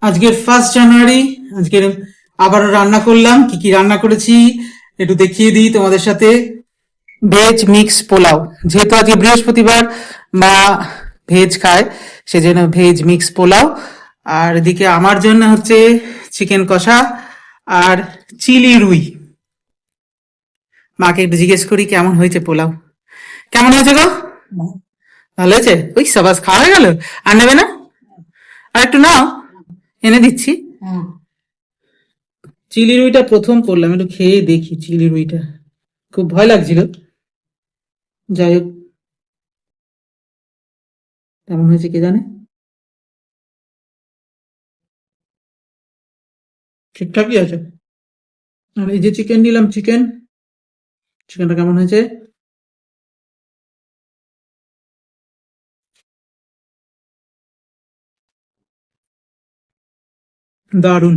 আজকের 1 জানুয়ারি। আজকের আবারও রান্না করলাম। কি কি রান্না করেছি একটু দেখিয়ে দিই তোমাদের সাথে। ভেজ মিক্স পোলাও, যেহেতু আজকে বৃহস্পতিবার, মা ভেজ খায়, সেজন্য ভেজ মিক্স পোলাও। আর এদিকে আমার জন্য হচ্ছে চিকেন কষা আর চিলি রুই। মাকে একটু জিজ্ঞেস করি কেমন হয়েছে পোলাও। কেমন হয়েছে গো? ভালো হয়েছে? ওই সাবাস, খাওয়া হয়ে গেল? আর নেবে না? আর একটু নাও, এনে দিচ্ছি। চিলি রুইটা প্রথম করলাম, একটু খেয়ে দেখি চিলি রুইটা। খুব ভয় লাগছিল, যাই হোক কেমন হয়েছে কে জানে। ঠিকঠাকই আছে। আর এই যে চিকেন নিলাম, চিকেনটা কেমন হয়েছে? দারুণ।